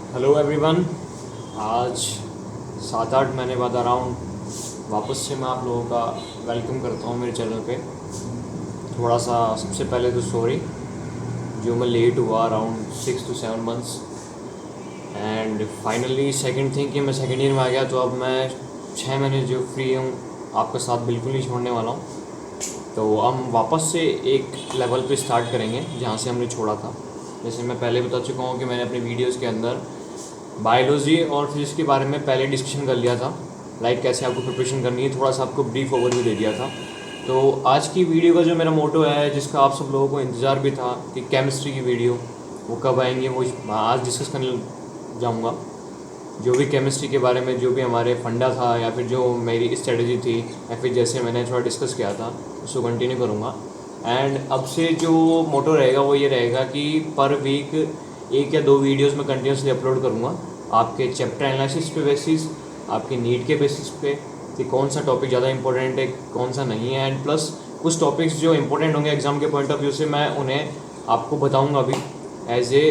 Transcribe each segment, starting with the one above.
Hello everyone. आज 7-8 महीने बाद अराउंड वापस से मैं आप लोगों का वेलकम करता हूँ मेरे चैनल पे। थोड़ा सा सबसे पहले तो सॉरी जो मैं लेट हुआ around 6 to 7 months। And finally second thing कि मैं सेकंड ईयर में आ गया, तो अब मैं 6 महीने जो फ्री हूँ आपका साथ बिल्कुल नहीं छोड़ने वाला हूँ। तो हम वापस से एक लेवल पे स्टार्ट करेंगे जहाँ से हमने छोड़ा था। जैसे मैं पहले बता चुका हूँ कि मैंने अपने वीडियोज़ के अंदर बायोलॉजी और फिजिक्स के बारे में पहले डिस्कशन कर लिया था, लाइक कैसे आपको प्रिपरेशन करनी है, थोड़ा सा आपको ब्रीफ ओवरव्यू दे दिया था। तो आज की वीडियो का जो मेरा मोटो है, जिसका आप सब लोगों को इंतज़ार भी था कि केमिस्ट्री की वीडियो वो कब आएंगी, वो आज डिस्कस करने जाऊँगा। जो भी केमिस्ट्री के बारे में जो भी हमारे फंडा था या फिर जो मेरी स्ट्रेटजी थी या फिर जैसे मैंने थोड़ा डिस्कस किया था उसको कंटिन्यू करूँगा। एंड अब से जो मोटो रहेगा वो ये रहेगा कि पर वीक 1 या 2 वीडियोस में कंटिन्यूसली अपलोड करूँगा आपके चैप्टर एनालिसिस पे बेसिस, आपके नीड के बेसिस पे कि कौन सा टॉपिक ज़्यादा इंपॉर्टेंट है कौन सा नहीं है। एंड प्लस कुछ टॉपिक्स जो इंपॉर्टेंट होंगे एग्ज़ाम के पॉइंट ऑफ व्यू से मैं उन्हें आपको बताऊँगा अभी एज ए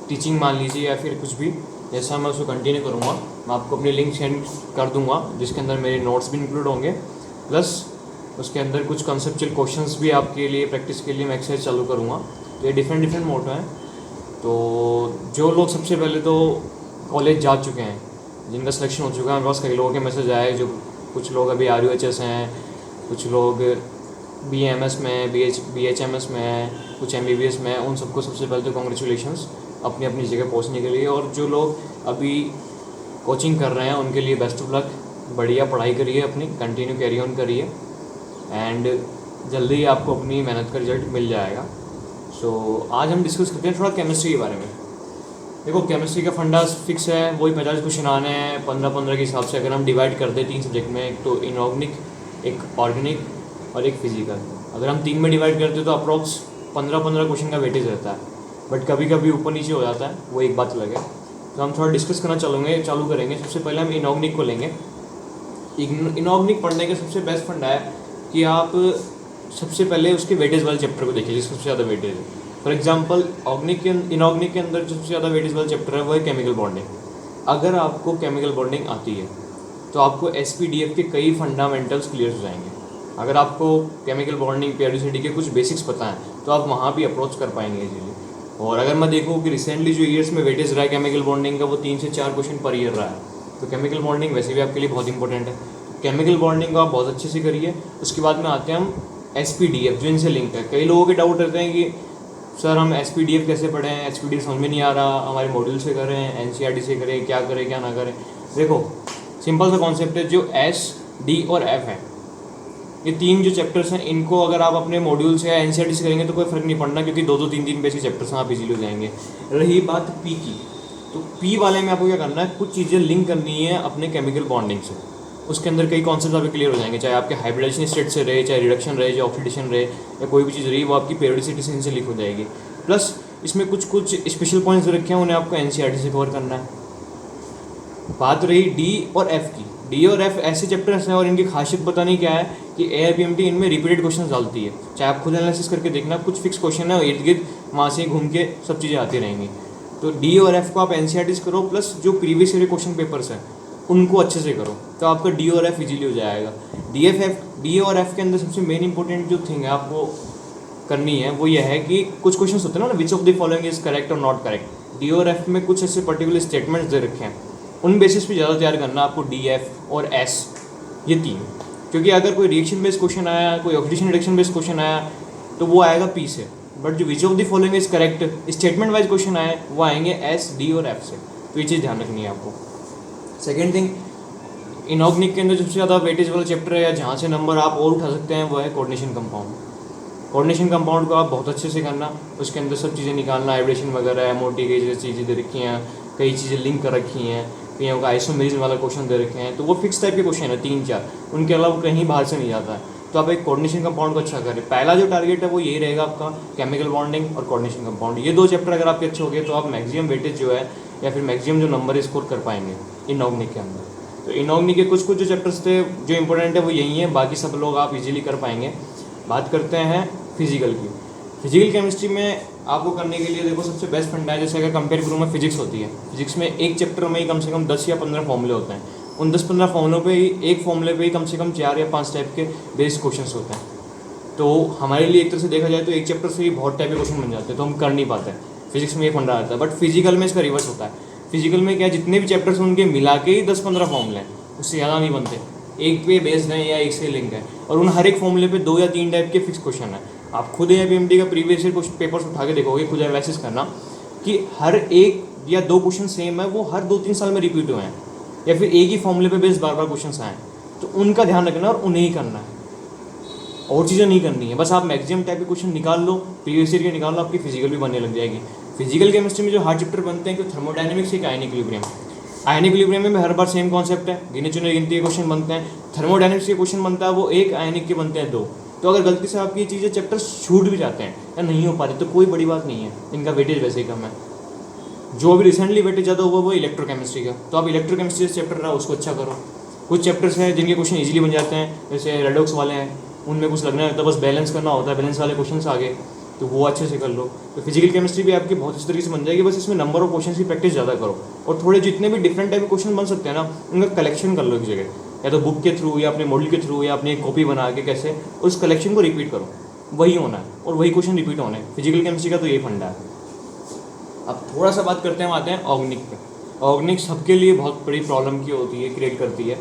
टीचिंग मान लीजिए या फिर कुछ भी, जैसा मैं उसको कंटिन्यू करूँगा। मैं आपको अपनी लिंक सेंड कर दूँगा जिसके अंदर मेरे नोट्स भी इंक्लूड होंगे, प्लस उसके अंदर कुछ कंसेप्चुअल क्वेश्चंस भी आपके लिए प्रैक्टिस के लिए मैं एक्सरसाइज चालू करूँगा। तो ये डिफरेंट मोटो हैं। तो जो लोग सबसे पहले तो कॉलेज जा चुके हैं, जिनका सिलेक्शन हो चुका है, मेरे पास कई लोगों के मैसेज आए, जो कुछ लोग अभी RUHS हैं, कुछ लोग BMS में BHMS में हैं, कुछ MBBS में हैं। उन सबको सबसे पहले तो कॉन्ग्रेचुलेशंस अपनी अपनी जगह पहुंचने के लिए। और जो लोग अभी कोचिंग कर रहे हैं उनके लिए बेस्ट ऑफ लक। बढ़िया पढ़ाई करिए, अपनी कंटिन्यू कैरी ऑन करिए एंड जल्दी ही आपको अपनी मेहनत का रिजल्ट मिल जाएगा। सो आज हम डिस्कस करते हैं थोड़ा केमिस्ट्री के बारे में। देखो, केमिस्ट्री का फंडा फिक्स है, वही 50 क्वेश्चन आने हैं 15-15 के हिसाब से। अगर हम डिवाइड कर दें 3 सब्जेक्ट में, एक तो इनऑर्गेनिक, एक ऑर्गेनिक और एक फिजिकल, अगर हम 3 में डिवाइड करते तो अप्रॉक्स 15-15 क्वेश्चन का वेटेज रहता है। बट कभी कभी ऊपर नीचे हो जाता है, वो एक बात अलग है। तो हम थोड़ा डिस्कस करना चालू करेंगे। सबसे पहले हम इनऑर्गेनिक को लेंगे। इनऑर्गेनिक पढ़ने का सबसे बेस्ट फंडा है कि आप सबसे पहले उसके वेटेज वाले चैप्टर को देखिए जिसका सबसे ज़्यादा वेटेज है। फॉर एग्जांपल इनऑर्गेनिक के अंदर जो सबसे ज़्यादा वेटेज वाला चैप्टर है वो है केमिकल बॉन्डिंग। अगर आपको केमिकल बॉन्डिंग आती है तो आपको SPDF के कई फंडामेंटल्स क्लियर हो जाएंगे। अगर आपको केमिकल बॉन्डिंग पेरियोडिसिटी के कुछ बेसिक्स पता हैं तो आप वहाँ भी अप्रोच कर पाएंगे इजीली। और अगर मैं देखूँ कि रिसेंटली जो ईयर्स में वेटेज रहा है केमिकल बॉन्डिंग का, वो 3 से 4 क्वेश्चन पर ईयर रहा है। तो केमिकल बॉन्डिंग वैसे भी आपके लिए बहुत इंपॉर्टेंट है। केमिकल बॉन्डिंग को आप बहुत अच्छे से करिए। उसके बाद में आते हैं हम SPDF, जो इनसे लिंक है। कई लोगों के डाउट रहते हैं कि सर हम SPDF कैसे पढ़ें, SPDF समझ में नहीं आ रहा, हमारे मॉड्यूल से करें, NCERT से करें, क्या करें क्या ना करें। देखो, सिंपल सा कॉन्सेप्ट है। जो S, D और F है, ये 3 जो चैप्टर्स हैं, इनको अगर आप अपने मॉड्यूल से या NCERT से करेंगे तो कोई फ़र्क नहीं पड़ना, क्योंकि 2-2 3-3 पेज के चैप्टर्स हैं, आप इजीली हो जाएंगे। रही बात P की, तो P वाले में आपको क्या करना है, कुछ चीज़ें लिंक करनी है अपने केमिकल बॉन्डिंग से। उसके अंदर कई कॉन्सेप्ट आपके क्लियर हो जाएंगे, चाहे आपके हाइब्रिडाइजेशन स्टेट से रहे, चाहे रिडक्शन रहे, चाहे ऑक्सीडेशन रहे, या कोई भी चीज़ रही, वो आपकी पेरियोडिसिटी से इनसे लिंक हो जाएगी। प्लस इसमें कुछ स्पेशल पॉइंट्स रखे हैं, उन्हें आपको NCERT से कवर करना है। बात रही D और F की। D और F ऐसे चैप्टर्स हैं और इनकी खासियत पता नहीं क्या है कि AIPMT इनमें रिपीटेड क्वेश्चन डालती है। चाहे आप खुद एनालिसिस करके देखना, कुछ फिक्स क्वेश्चन है और इर्द गिर्द वहाँ से घूम के सब चीज़ें आती रहेंगी। तो D और F को आप NCERT से करो, प्लस जो प्रीवियस ईयर क्वेश्चन पेपर्स हैं उनको अच्छे से करो, तो आपका D और F इजीली हो जाएगा। D और F के अंदर सबसे मेन इंपॉर्टेंट जो थिंग है आपको करनी है वो ये है कि कुछ क्वेश्चन होते हैं ना, which of the following is correct और नॉट करेक्ट। D और F में कुछ ऐसे पर्टिकुलर स्टेटमेंट्स दे रखे हैं, उन बेसिस पे ज़्यादा तैयार करना आपको D, F और S, ये 3। क्योंकि अगर कोई रिएक्शन बेस्ड क्वेश्चन आया, कोई ऑक्सीडेशन रिडक्शन बेस्ड क्वेश्चन आया तो वो आएगा P से। बट जो which of the following is correct statement wise question आए वो आएंगे S, D और F से। तो ये चीज़ ध्यान रखनी है आपको। सेकेंड थिंग, इनऑर्गेनिक के अंदर सबसे ज़्यादा वेटेज वाला चैप्टर है या जहाँ से नंबर आप और उठा सकते हैं वो है कोऑर्डिनेशन कंपाउंड। कोऑर्डिनेशन कंपाउंड को आप बहुत अच्छे से करना, उसके अंदर सब चीज़ें निकालना, हाइब्रिडेशन वगैरह, MOT की जैसी चीज़ें दे रखी हैं, कई चीज़ें लिंक कर रखी हैं, कहीं का आइसोमेरिज्म वाला क्वेश्चन दे रखे हैं, तो वो फिक्स टाइप के क्वेश्चन है 3-4, उनके अलावा कहीं बाहर से नहीं जाता है। तो आप एक कोऑर्डिनेशन कंपाउंड को अच्छा करें। पहला जो टारगेट है वो यही रहेगा आपका, केमिकल बॉन्डिंग और कोऑर्डिनेशन कंपाउंड। ये 2 चैप्टर अगर आपके अच्छे हो गए तो आप मैक्सिमम वेटेज जो है या फिर मैक्सिमम जो नंबर स्कोर कर पाएंगे इनऑर्गेनिक के अंदर। तो इनऑर्गेनिक के कुछ जो चैप्टर्स थे जो इंपॉर्टेंट है वो यही हैं, बाकी सब लोग आप इजीली कर पाएंगे। बात करते हैं फिजिकल की। फिजिकल केमिस्ट्री में आपको करने के लिए देखो सबसे बेस्ट फंडा है, जैसे अगर कंपेयर करूँ मैं फिजिक्स होती है, फिजिक्स में एक चैप्टर में ही कम से कम 10 या 15 फॉर्मूले होते हैं, उन 10-15 फॉर्मूलों पे ही एक फॉर्मूले पे ही कम से कम 4 या 5 टाइप के बेस्ड क्वेश्चंस होते हैं। तो हमारे लिए एक तरह से देखा जाए तो एक चैप्टर से ही बहुत टाइप के क्वेश्चन बन जाते हैं, तो हम कर नहीं पाते। फिजिक्स में ये फंडा आता है, बट फिजिकल में इसका रिवर्स होता है। फिजिकल में क्या है, जितने भी चैप्टर्स उनके मिला के ही 10-15 फॉर्मूले हैं, उससे ज़्यादा नहीं बनते, एक पे बेस्ड हैं या एक से लिंक है, और उन हर एक फॉर्मूले पे 2 या 3 टाइप के फिक्स क्वेश्चन है। आप खुद AIPMD का प्रीवियस ईयर क्वेश्चन पेपर्स उठा के देखोगे, खुद एनालिसिस करना कि हर एक या 2 क्वेश्चन सेम है, वो हर 2-3 साल में रिपीट हुए हैं, या फिर एक ही फॉर्मूले पे बेस्ड बार बार क्वेश्चन आए, तो उनका ध्यान रखना और उन्हें ही करना है, और चीज़ें नहीं करनी है। बस आप मैक्सिमम टाइप के क्वेश्चन निकाल लो, प्रीवियस ईयर के निकाल लो, आपकी फिजिकल भी बनने लग जाएगी। फिजिकल केमिस्ट्री में जो हार्ड चैप्टर बनते हैं कि थर्मोडायनेमिक्स एक आयन इक्विलिब्रियम, आयन इक्विलिब्रियम में हर बार सेम कॉन्सेप्ट है, गिने चुने गिनती के क्वेश्चन बनते हैं। थर्मोडायनेमिक्स के क्वेश्चन बनता है वो एक, आयनिक के बनते हैं 2। तो अगर गलती से आपकी ये चीज़ें चैप्टर छूट भी जाते हैं या नहीं हो पा रहे तो कोई बड़ी बात नहीं है, इनका वेटेज वैसे ही कम है। जो अभी रिसेंटली वेटेज ज़्यादा हुआ वो इलेक्ट्रोकेमिस्ट्री का, तो आप इलेक्ट्रोकेमिस्ट्री से चैप्टर रहा उसको अच्छा करो। कुछ चैप्टर्स हैं जिनके क्वेश्चन ईजिली बन जाते हैं, जैसे रेडॉक्स वाले हैं, उनमें कुछ लगना होता है, बस बैलेंस करना होता है, बैलेंस वाले क्वेश्चन आ गए तो वो अच्छे से कर लो। तो फिजिकल केमिस्ट्री भी आपकी बहुत अच्छी तरीके से बन जाएगी, बस इसमें नंबर ऑफ क्वेश्चन की प्रैक्टिस ज़्यादा करो, और थोड़े जितने भी डिफरेंट टाइप के क्वेश्चन बन सकते हैं ना, उनका कलेक्शन कर लो एक जगह, या तो बुक के थ्रू या अपने मॉडल के थ्रू या अपनी एक कॉपी बना के कैसे उस कलेक्शन को रिपीट करो, वही होना है और वही क्वेश्चन रिपीट होना है। फिजिकल केमिस्ट्री का तो यही फंडा है। अब थोड़ा सा बात करते हैं, आते हैं ऑर्गेनिक पे। ऑर्गेनिक सबके लिए बहुत बड़ी प्रॉब्लम की होती है, क्रिएट करती है।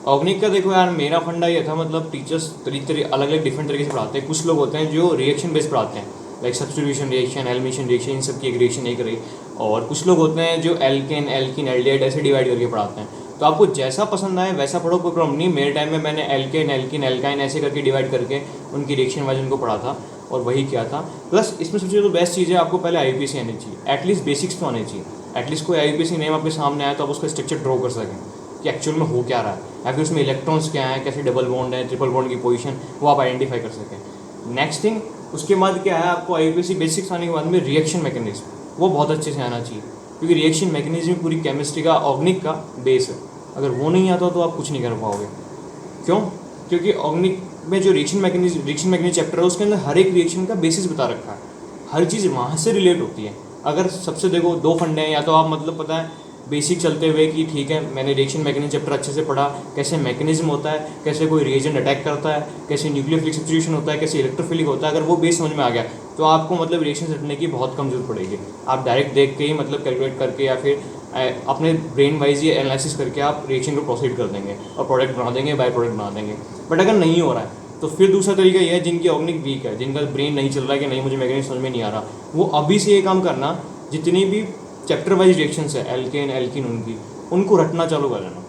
ऑर्गेनिक का देखो यार, मेरा फंडा ये था, मतलब टीचर्स अलग अलग डिफरेंट तरीके से पढ़ाते हैं। कुछ लोग होते हैं जो रिएक्शन बेस्ड पढ़ाते हैं, like substitution reaction, elimination reaction, इन सब की एक रिएक्शन एक रही। और कुछ लोग होते हैं जो एल्केन, एल्कीन, एल्डिहाइड ऐसे डिवाइड करके पढ़ाते हैं। तो आपको जैसा पसंद आए वैसा पढ़ो, कोई प्रॉब्लम नहीं। मेरे टाइम में मैंने एल्केन, एल्कीन, एल्काइन ऐसे करके डिवाइड करके उनकी रिएक्शन वाइज उनको पढ़ा था और वही किया था। प्लस इसमें सबसे जो बेस्ट चीज़ है, आपको पहले IUPAC आनी चाहिए, एटलीस्ट बेसिक्स तो आने चाहिए। एटलीस्ट कोई IUPAC नेम आपके सामने आया तो आप उसका स्ट्रक्चर ड्रॉ कर सकें कि एक्चुअल में हो क्या रहा है, या फिर उसमें इलेक्ट्रॉन्स क्या है, कैसे डबल बॉन्ड है, ट्रिपल बॉन्ड की पोजीशन, वो आप आइडेंटिफाई कर सकें। नेक्स्ट थिंग, उसके बाद क्या है, आपको IUPAC बेसिक्स आने के बाद में रिएक्शन मैकेनिज्म, वो बहुत अच्छे से आना चाहिए, क्योंकि रिएक्शन मैकेनिज्म पूरी केमिस्ट्री का, ऑर्गेनिक का बेस है। अगर वो नहीं आता तो आप कुछ नहीं कर पाओगे। क्यों? क्योंकि ऑर्गेनिक में जो रिएक्शन मैकेनिज्म चैप्टर है, उसके अंदर हर एक रिएक्शन का बेसिस बता रखा है, हर चीज़ वहाँ से रिलेट होती है। अगर सबसे देखो 2 फंडे हैं, या तो आप मतलब पता है बेसिक चलते हुए कि ठीक है मैंने रिएक्शन मैकेनिज्म चैप्टर अच्छे से पढ़ा, कैसे मैकेनिज्म होता है, कैसे कोई रिएजेंट अटैक करता है, कैसे न्यूक्लियोफिलिक सब्स्टिट्यूशन होता है, कैसे इलेक्ट्रोफिलिक होता है, अगर वो बेस समझ में आ गया तो आपको मतलब रिएक्शन रटने की बहुत कम जरूरत पड़ेगी। आप डायरेक्ट देख के ही मतलब कैलकुलेट करके या फिर अपने ब्रेन वाइज ही एनालिसिस करके आप रिएक्शन को प्रोसीड कर देंगे और प्रोडक्ट बना देंगे, बाय प्रोडक्ट बना देंगे। बट अगर नहीं हो रहा है तो फिर दूसरा तरीका ये है, जिनकी ऑर्गेनिक वीक है, जिनका ब्रेन नहीं चल रहा है कि नहीं मुझे मैकेनिज्म समझ में नहीं आ रहा, वो अभी से ये काम करना, जितनी भी चैप्टर वाइज रिएक्शंस है, एल्केन, एल्कीन, उनको रटना चालू कर लेना,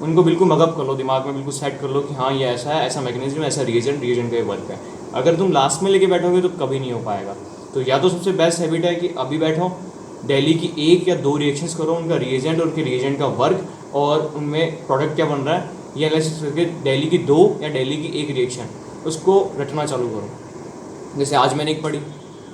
उनको बिल्कुल मगअप कर लो, दिमाग में बिल्कुल सेट कर लो कि हाँ ये ऐसा है, ऐसा मैकेनिज्म, ऐसा रिएजेंट का ये वर्क है। अगर तुम लास्ट में लेके बैठोगे तो कभी नहीं हो पाएगा। तो या तो सबसे बेस्ट हैबिट है कि अभी बैठो, डेली की 1 या 2 रिएक्शंस करो, उनका रिएजेंट और उनके रिएजेंट का वर्क और उनमें प्रोडक्ट क्या बन रहा है ये एनालिसिस करके डेली की 2 या डेली की 1 रिएक्शन उसको रटना चालू करो। जैसे आज मैंने एक पढ़ी,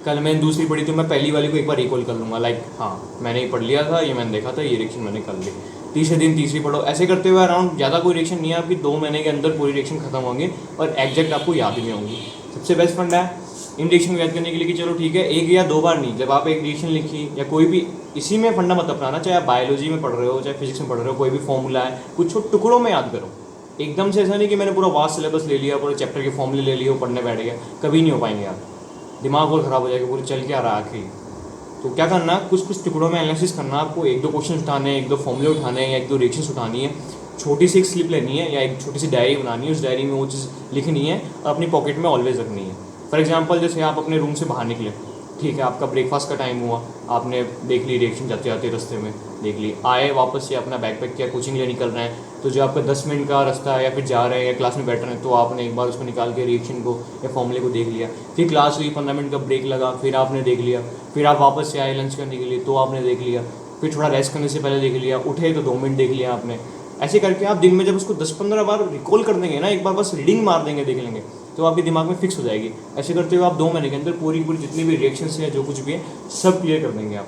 कल मैंने दूसरी पढ़ी, तो मैं पहली वाली को एक बार रिकॉल कर लूँगा, लाइक हाँ मैंने ये पढ़ लिया था, ये मैंने देखा था, ये रिएक्शन मैंने कर ली। तीसरे दिन तीसरी पढ़ो, ऐसे करते हुए अराउंड ज़्यादा कोई रिएक्शन नहीं है आपकी, 2 महीने के अंदर पूरी रिएक्शन खत्म होंगी और एग्जैक्ट आपको याद भी होंगी। सबसे बेस्ट फंडा है इन रिएक्शन को याद करने के लिए कि चलो ठीक है 1 या 2 बार नहीं, जब आप एक रिएक्शन लिखी या कोई भी, इसी में फंडा मत अपनाना, चाहे आप बायोलॉजी में पढ़ रहे हो चाहे फिजिक्स में पढ़ रहे हो, कोई भी फॉर्मूला है कुछ टुकड़ों में याद करो। एकदम से ऐसा नहीं कि मैंने पूरा वास्ट सिलेबस ले लिया, पूरे चैप्टर के फॉर्मूले ले लिए, पढ़ने बैठ गया, कभी नहीं हो पाएंगे आप, दिमाग और ख़राब हो जाएगा, पूरे चल के आ रहा है आखिरी। तो क्या करना, कुछ टुकड़ों में एनालिसिस करना, आपको 1-2 क्वेश्चन उठाने, 1-2 फॉर्मूले उठाने हैं या 1-2 रिएक्शंस उठानी है, छोटी सी एक स्लिप लेनी है या एक छोटी सी डायरी बनानी है, उस डायरी में वो चीज़ लिखनी है और अपनी पॉकेट में ऑलवेज रखनी है। फॉर एग्जांपल जैसे आप अपने रूम से बाहर निकले, ठीक है आपका ब्रेकफास्ट का टाइम हुआ, आपने देख ली रिएक्शन जाते जाते रास्ते में देख ली, आए वापस से अपना बैग पैक किया, कोचिंग लिए निकल रहे हैं, तो जो आपका 10 मिनट का रास्ता है या फिर जा रहे हैं या क्लास में बैठ रहे हैं, तो आपने एक बार उसको निकाल के रिएक्शन को या फॉर्मूले को देख लिया, फिर क्लास हुई 15 मिनट का ब्रेक लगा, फिर आपने देख लिया, फिर आप वापस से आए लंच करने के लिए तो आपने देख लिया, फिर थोड़ा रेस्ट करने से पहले देख लिया, उठे तो 2 मिनट देख लिया आपने। ऐसे करके आप दिन में जब उसको 10-15 बार रिकॉल कर देंगे ना, एक बार बस रीडिंग मार देंगे, देख लेंगे, तो आपके दिमाग में फिक्स हो जाएगी। ऐसे करते हुए आप 2 महीने के अंदर पूरी जितनी भी रिएक्शंस है, जो कुछ भी है, सब क्लियर कर देंगे आप।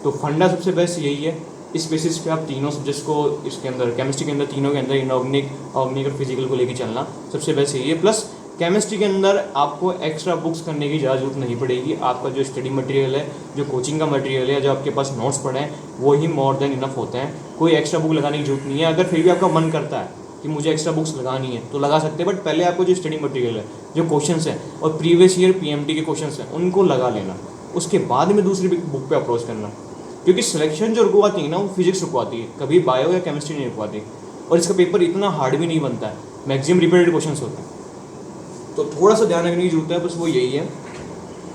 तो फंडा सबसे बेस्ट यही है। इस बेसिस पे आप तीनों सब्जेक्ट्स को इसके अंदर, केमिस्ट्री के अंदर तीनों के अंदर, इनऑर्गेनिक, ऑर्गेनिक और फिजिकल को लेके चलना सबसे बेस्ट यही है। प्लस केमिस्ट्री के अंदर आपको एक्स्ट्रा बुक्स करने की ज़्यादा जरूरत नहीं पड़ेगी। आपका जो स्टडी मटेरियल है, जो कोचिंग का मटेरियल है, जो आपके पास नोट्स पड़े हैं, वो ही मोर देन इनफ होते हैं। कोई एक्स्ट्रा बुक लगाने की जरूरत नहीं है। अगर फिर भी आपका मन करता है कि मुझे एक्स्ट्रा बुक्स लगानी है तो लगा सकते हैं, बट पहले आपको जो स्टडी मटेरियल है, जो क्वेश्चंस हैं और प्रीवियस ईयर पीएमटी के क्वेश्चंस हैं, उनको लगा लेना। उसके बाद में दूसरी बुक पे अप्रोच करना, क्योंकि सिलेक्शन जो रुकवाती है ना, वो फिजिक्स रुकवाती है, कभी बायो या केमिस्ट्री नहीं रुकवाती। और इसका पेपर इतना हार्ड भी नहीं बनता है, मैक्सिमम रिपीटेड क्वेश्चंस होते हैं। तो थोड़ा सा ध्यान रखने की जरूरत है, बस वो यही है।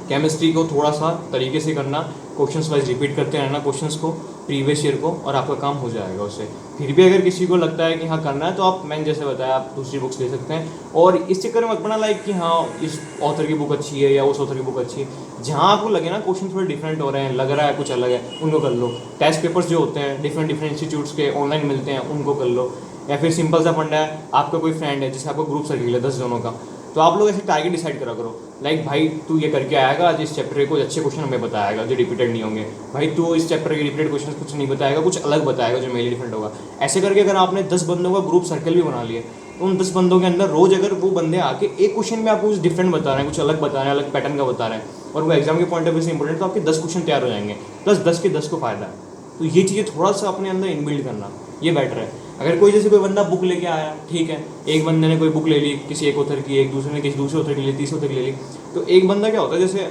केमिस्ट्री को थोड़ा सा तरीके से करना, क्वेश्चंस वाइज रिपीट करते रहना क्वेश्चंस को, प्रीवियस ईयर को, और आपका काम हो जाएगा उससे। फिर भी अगर किसी को लगता है कि हाँ करना है, तो आप, मैंने जैसे बताया, आप दूसरी बुक्स ले सकते हैं। और इस चक्कर में मत पड़ना लाइक कि हाँ इस ऑथर की बुक अच्छी है या उस ऑथर की बुक अच्छी है। जहाँ आपको लगे ना क्वेश्चन थोड़े डिफरेंट हो रहे हैं, लग रहा है कुछ अलग है, उनको कर लो। टेस्ट पेपर्स जो होते हैं डिफरेंट इंस्टीट्यूट्स के ऑनलाइन मिलते हैं, उनको कर लो। या फिर सिंपल सा फंडा है, आपका कोई फ्रेंड है जिससे आपको ग्रुप सर्किल है 10 जनों का, तो आप लोग ऐसे टारगेट डिसाइड करा करो, लाइक भाई तू ये करके आएगा, आज इस चैप्टर के कुछ अच्छे क्वेश्चन हमें बताएगा जो रिपीटेड नहीं होंगे। भाई तू इस चैप्टर के रिपीटेड क्वेश्चन कुछ नहीं बताएगा, कुछ अलग बताएगा जो मेरे डिफरेंट होगा। ऐसे करके अगर आपने 10 बंदों का ग्रुप सर्कल भी बना लिया, तो उन 10 बंदों के अंदर रोज अगर वो बंदे आके एक क्वेश्चन में आपको कुछ डिफरेंट बता रहे हैं, कुछ अलग बता रहे हैं, अलग पैटर्न का बता रहे हैं, और वो एग्जाम के पॉइंट ऑफ व्यू से इंपॉर्टेंट, तो आपके 10 क्वेश्चन तैयार हो जाएंगे, प्लस 10 के 10 को फायदा है। तो ये चीज़ें थोड़ा सा अपने अंदर इनबिल्ड करना, ये बेटर है। अगर कोई जैसे कोई बंदा बुक लेके आया, ठीक है, एक बंदे ने कोई बुक ले ली किसी एक ऑथर की, एक दूसरे ने किसी दूसरे ऑथर की ले ली, तीसरे ऑथर की ले ली, तो एक बंदा क्या होता है, जैसे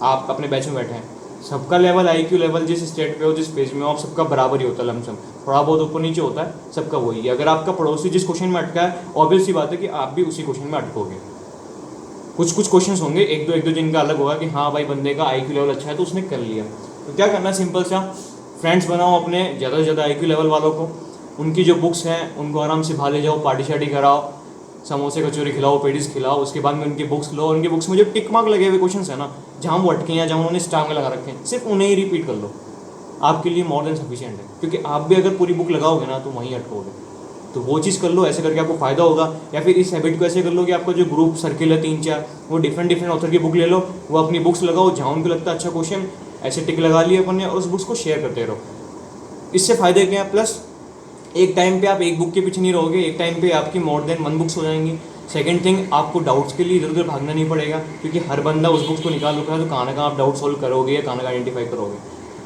आप अपने बैच में बैठे हैं, सबका लेवल IQ लेवल जिस स्टेट पे हो, जिस पेज में हो, आप सबका बराबर ही होता है, लमसम थोड़ा बहुत ऊपर नीचे होता है, सबका वही है। अगर आपका पड़ोसी जिस क्वेश्चन में अटका है, ऑब्वियस सी बात है कि आप भी उसी क्वेश्चन में अटकोगे। कुछ क्वेश्चन होंगे एक दो जिनका अलग होगा कि हाँ भाई बंदे का IQ लेवल अच्छा है तो उसने कर लिया। तो क्या करना है, सिंपल सा फ्रेंड्स बनाओ अपने ज़्यादा से ज़्यादा IQ लेवल वालों को, उनकी जो बुक्स हैं उनको आराम से भाले जाओ, पार्टी शार्टी कराओ, समोसे कचौरी खिलाओ, पेटीज खिलाओ। उसके बाद में उनकी बुक्स लो, उनकी बुक्स में जो टिक मार्क लगे हुए क्वेश्चन है ना, जहाँ वो अटके हैं, जहाँ उन्होंने स्टार में लगा रखे हैं, सिर्फ उन्हें ही रिपीट कर लो, आपके लिए मोर देन सफिशिएंट है। क्योंकि आप भी अगर पूरी बुक लगाओगे ना तो वहीं अटकोगे, तो वो चीज़ कर लो। ऐसे करके आपको फायदा होगा। या फिर इस हैबिट को ऐसे कर लो कि आपका जो ग्रुप सर्किल है 3-4, वो डिफरेंट ऑथर की बुक ले लो, वो अपनी बुक्स लगाओ, जहाँ उनको लगता है अच्छा क्वेश्चन, ऐसे टिक लगा लिए अपन ने, और उस बुक्स को शेयर करते रहो। इससे फायदे क्या है, प्लस एक टाइम पे आप एक बुक के पीछे नहीं रहोगे, एक टाइम पे आपकी मोर देन 1 बुक्स हो जाएंगी। सेकंड थिंग, आपको डाउट्स के लिए इधर उधर भागना नहीं पड़ेगा, क्योंकि हर बंदा उस बुक्स को निकाल रखा है, तो कहाँ ना कहाँ आप डाउट सॉल्व करोगे या कहाँ ना कहाँ आइडेंटिफाई करोगे।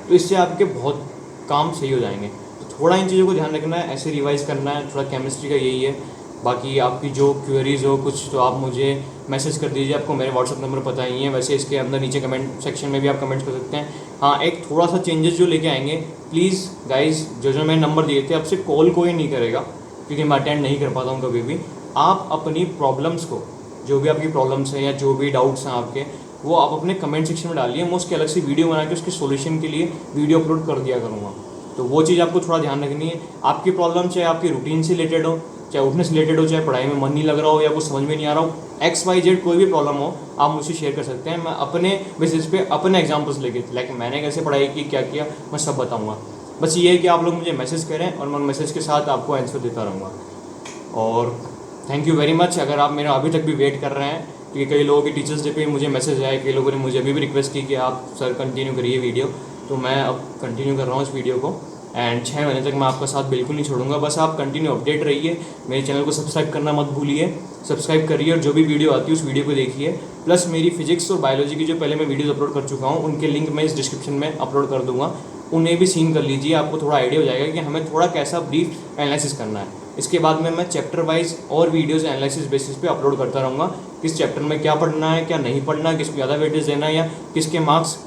तो इससे आपके बहुत काम सही हो जाएंगे। तो थोड़ा इन चीज़ों को ध्यान रखना है, ऐसे रिवाइज करना है, थोड़ा केमिस्ट्री का यही है। बाकी आपकी जो क्वेरीज हो कुछ, तो आप मुझे मैसेज कर दीजिए, आपको मेरे व्हाट्सअप नंबर पता ही है। वैसे इसके अंदर नीचे कमेंट सेक्शन में भी आप कमेंट्स कर सकते हैं। हाँ, एक थोड़ा सा चेंजेस जो लेके आएंगे, प्लीज़ गाइज, जो मैंने नंबर दिए थे, आपसे कॉल कोई नहीं करेगा, क्योंकि मैं अटेंड नहीं कर पाता हूँ कभी भी। आप अपनी प्रॉब्लम्स को, जो भी आपकी प्रॉब्लम्स हैं या जो भी डाउट्स हैं आपके, वो आप अपने कमेंट सेक्शन में डालिए। मैं उसकी अलग से वीडियो बना के उसके सॉल्यूशन के लिए वीडियो अपलोड कर दिया करूँगा। तो वो चीज़ आपको थोड़ा ध्यान रखनी है। आपकी प्रॉब्लम चाहे आपकी रूटीन से रिलेटेड हो, चाहे उठने से रिलेटेड हो, चाहे पढ़ाई में मन नहीं लग रहा हो, या कुछ समझ में नहीं आ रहा हो, XYZ कोई भी प्रॉब्लम हो, आप मुझसे शेयर कर सकते हैं। मैं अपने बेसिस पे अपने एग्जांपल्स लेके, लाइक मैंने कैसे पढ़ाई की, क्या किया, मैं सब बताऊंगा। बस ये है कि आप लोग मुझे मैसेज करें और मैं मैसेज के साथ आपको आंसर देता रहूँगा। और थैंक यू वेरी मच अगर आप मेरा अभी तक भी वेट कर रहे हैं, क्योंकि कई लोगों के टीचर्स डे पे मुझे मैसेज आए, कई लोगों ने मुझे अभी भी रिक्वेस्ट की कि आप सर कंटिन्यू करिए वीडियो, तो मैं अब कंटिन्यू कर रहा हूँ इस वीडियो को। एंड 6 महीने तक मैं आपका साथ बिल्कुल नहीं छोड़ूंगा। बस आप कंटिन्यू अपडेट रहिए, मेरे चैनल को सब्सक्राइब करना मत भूलिए, सब्सक्राइब करिए और जो भी वीडियो आती है उस वीडियो को देखिए। प्लस मेरी फिजिक्स और बायोलॉजी की जो पहले मैं वीडियोस अपलोड कर चुका हूँ, उनके लिंक मैं इस डिस्क्रिप्शन में अपलोड कर दूँगा, उन्हें भी सीन कर लीजिए। आपको थोड़ा आइडिया हो जाएगा कि हमें थोड़ा कैसा ब्रीफ एनालिसिस करना है। इसके बाद में मैं चैप्टर वाइज और वीडियोज़ एनालिसिस बेसिस पे अपलोड करता रहूँगा, किस चैप्टर में क्या पढ़ना है, क्या नहीं पढ़ना, किसको ज़्यादा वेटेज देना है, या किसके मार्क्स,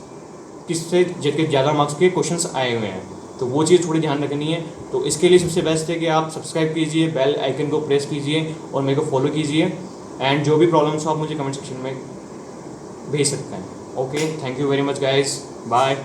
किससे ज़्यादा मार्क्स के क्वेश्चंस आए हुए हैं। तो वो चीज़ थोड़ी ध्यान रखनी है। तो इसके लिए सबसे बेस्ट है कि आप सब्सक्राइब कीजिए, बेल आइकन को प्रेस कीजिए और मेरे को फॉलो कीजिए। एंड जो भी प्रॉब्लम्स हो आप मुझे कमेंट सेक्शन में भेज सकते हैं। Okay, thank you very much guys, bye.